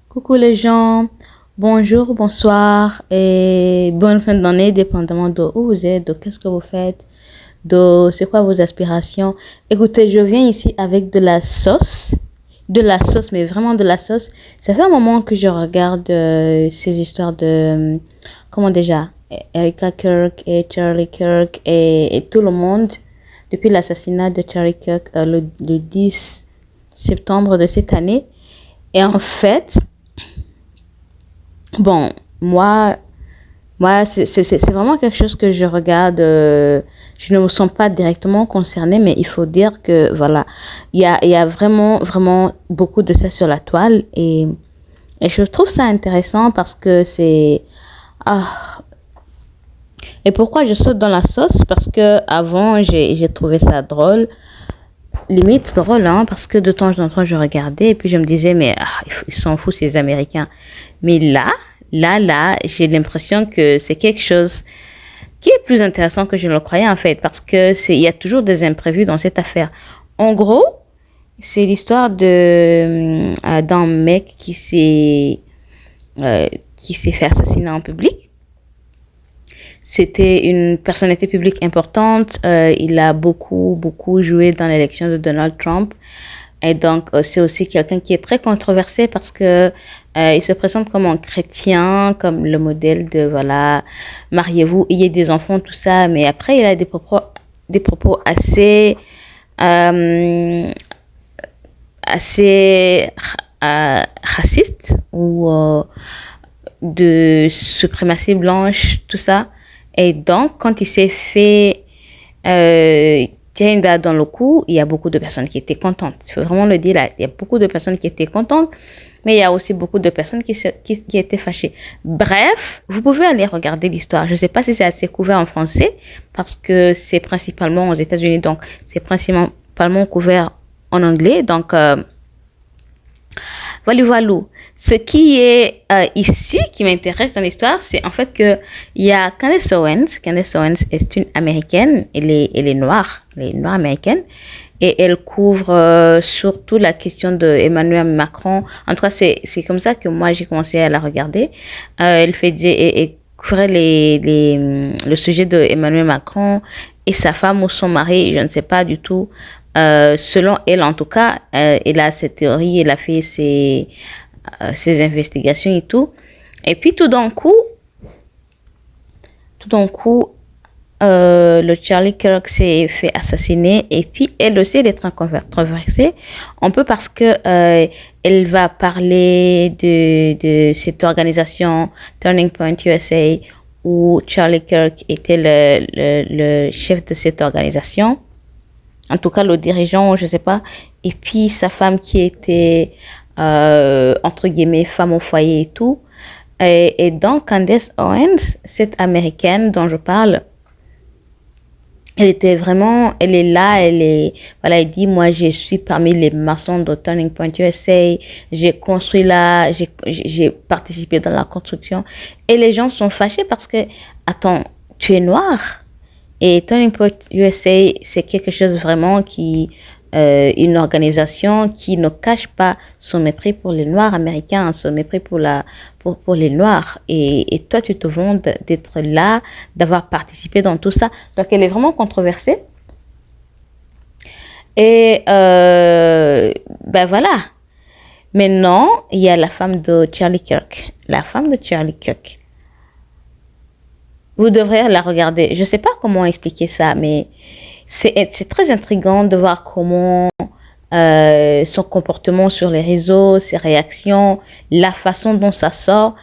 Coucou les gens, bonjour, bonsoir et bonne fin d'année, dépendamment de où vous êtes, de qu'est-ce que vous faites, de c'est quoi vos aspirations. Écoutez, je viens ici avec de la sauce, mais vraiment de la sauce. Ça fait un moment que je regarde ces histoires de, comment déjà, Erika Kirk et Charlie Kirk et tout le monde depuis l'assassinat de Charlie Kirk le 10 septembre de cette année. Et en fait, bon, moi, c'est vraiment quelque chose que je regarde. Je ne me sens pas directement concernée, mais il faut dire que, voilà, il y a vraiment, vraiment beaucoup de ça sur la toile. Et je trouve ça intéressant parce que c'est... Ah, et pourquoi je saute dans la sauce? Parce que avant j'ai trouvé ça drôle, limite drôle, hein, parce que de temps en temps, je regardais et puis je me disais, mais ils s'en foutent, ces Américains. Mais là, j'ai l'impression que c'est quelque chose qui est plus intéressant que je ne le croyais, en fait, parce que il y a toujours des imprévus dans cette affaire. En gros, c'est l'histoire d'un mec euh, qui s'est fait assassiner en public. C'était une personnalité publique importante. Il a beaucoup joué dans l'élection de Donald Trump. Et donc, c'est aussi quelqu'un qui est très controversé parce que il se présente comme un chrétien, comme le modèle de, voilà, mariez-vous, ayez des enfants, tout ça. Mais après, il a des propos assez, euh, assez racistes ou de suprématie blanche, tout ça. Et donc, quand il s'est fait tirer une balle dans le cou, il y a beaucoup de personnes qui étaient contentes. Il faut vraiment le dire là. Il y a beaucoup de personnes qui étaient contentes, mais il y a aussi beaucoup de personnes qui étaient fâchées. Bref, vous pouvez aller regarder l'histoire. Je ne sais pas si c'est assez couvert en français, parce que c'est principalement aux États-Unis, donc c'est principalement couvert en anglais. Donc, voilà. Ce qui est ici, qui m'intéresse dans l'histoire, c'est en fait que il y a Candace Owens. Candace Owens est une américaine, elle est noire américaine, et elle couvre surtout la question de Emmanuel Macron. En tout cas, c'est comme ça que moi j'ai commencé à la regarder. Elle fait et couvrait le sujet de Emmanuel Macron et sa femme ou son mari, je ne sais pas du tout. Selon elle, en tout cas, elle a cette théorie, elle a fait ses investigations et tout. Et puis tout d'un coup, le Charlie Kirk s'est fait assassiner et puis elle aussi elle est controversée un peu parce que elle va parler de cette organisation Turning Point USA où Charlie Kirk était le chef de cette organisation, en tout cas le dirigeant, je sais pas, et puis sa femme qui était entre guillemets femme au foyer et tout. Et donc Candace Owens, cette américaine dont je parle, elle était vraiment, elle est là, voilà, elle dit, moi, je suis parmi les maçons de Turning Point USA, j'ai construit là, j'ai participé dans la construction. Et les gens sont fâchés parce que, attends, tu es noir. Et Turning Point USA, c'est quelque chose vraiment une organisation qui ne cache pas son mépris pour les Noirs américains, son mépris pour les Noirs. Et toi, tu te vends d'être là, d'avoir participé dans tout ça. Donc, elle est vraiment controversée. Et ben voilà. Maintenant, il y a la femme de Charlie Kirk. La femme de Charlie Kirk. Vous devrez la regarder. Je ne sais pas comment expliquer ça, mais c'est très intriguant de voir comment son comportement sur les réseaux, ses réactions, la façon dont ça sort.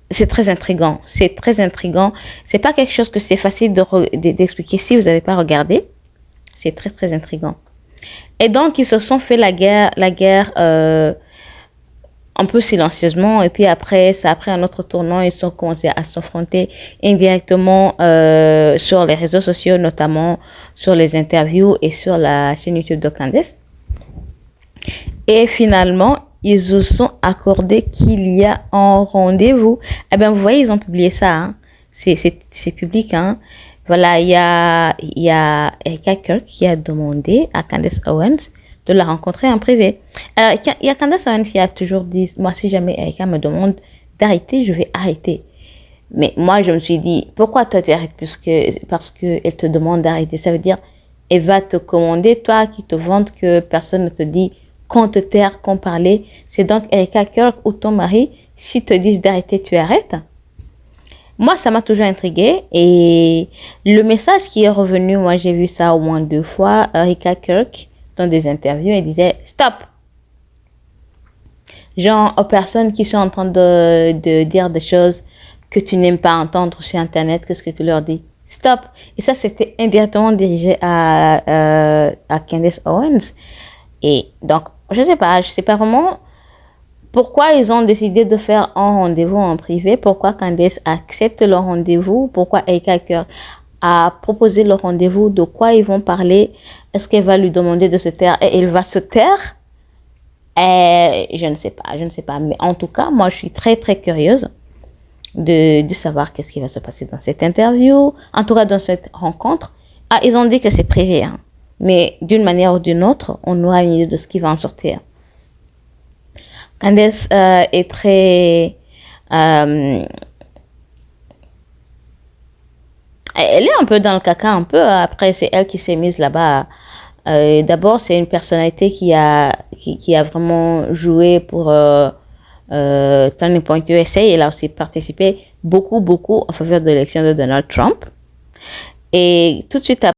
C'est très intriguant. C'est très intriguant. C'est pas quelque chose que c'est facile d'expliquer si vous n'avez pas regardé. C'est très, très intriguant. Et donc, ils se sont fait la guerre un peu silencieusement, et puis après ça a pris un autre tournant. Ils ont commencé à s'affronter indirectement sur les réseaux sociaux, notamment sur les interviews et sur la chaîne YouTube de Candace. Et finalement ils se sont accordés qu'il y a un rendez-vous. Eh bien, vous voyez, ils ont publié ça, hein. C'est public, hein. Voilà, il y a Erika Kirk qui a demandé à Candace Owens de la rencontrer en privé. Alors, il y a Candace Owens qui a toujours dit, moi, si jamais Erika me demande d'arrêter, je vais arrêter. Mais moi, je me suis dit, pourquoi toi tu arrêtes parce qu'elle te demande d'arrêter. Ça veut dire, elle va te commander, toi qui te vantes que personne ne te dit qu'on te taire, qu'on parlait. C'est donc Erika Kirk ou ton mari, s'ils te disent d'arrêter, tu arrêtes. Moi, ça m'a toujours intriguée. Et le message qui est revenu, moi, j'ai vu ça au moins 2 fois. Erika Kirk, dans des interviews, elle disait « Stop !» Genre aux personnes qui sont en train de dire des choses que tu n'aimes pas entendre sur Internet, qu'est-ce que tu leur dis? Stop! Et ça, c'était indirectement dirigé à Candace Owens. Et donc, je sais pas vraiment pourquoi ils ont décidé de faire un rendez-vous en privé, pourquoi Candace accepte le rendez-vous, pourquoi Erika Kirk a proposé le rendez-vous, de quoi ils vont parler, est-ce qu'elle va lui demander de se taire et il va se taire? Je ne sais pas, mais en tout cas, moi je suis très très curieuse de savoir qu'est-ce qui va se passer dans cette interview, en tout cas dans cette rencontre. Ah, ils ont dit que c'est privé, hein, mais d'une manière ou d'une autre, on aura une idée de ce qui va en sortir. Candace est très... elle est un peu dans le caca, un peu. Après, c'est elle qui s'est mise là-bas. D'abord, c'est une personnalité qui a vraiment joué pour Turning Point USA. Elle a aussi participé beaucoup en faveur de l'élection de Donald Trump. Et tout de suite après,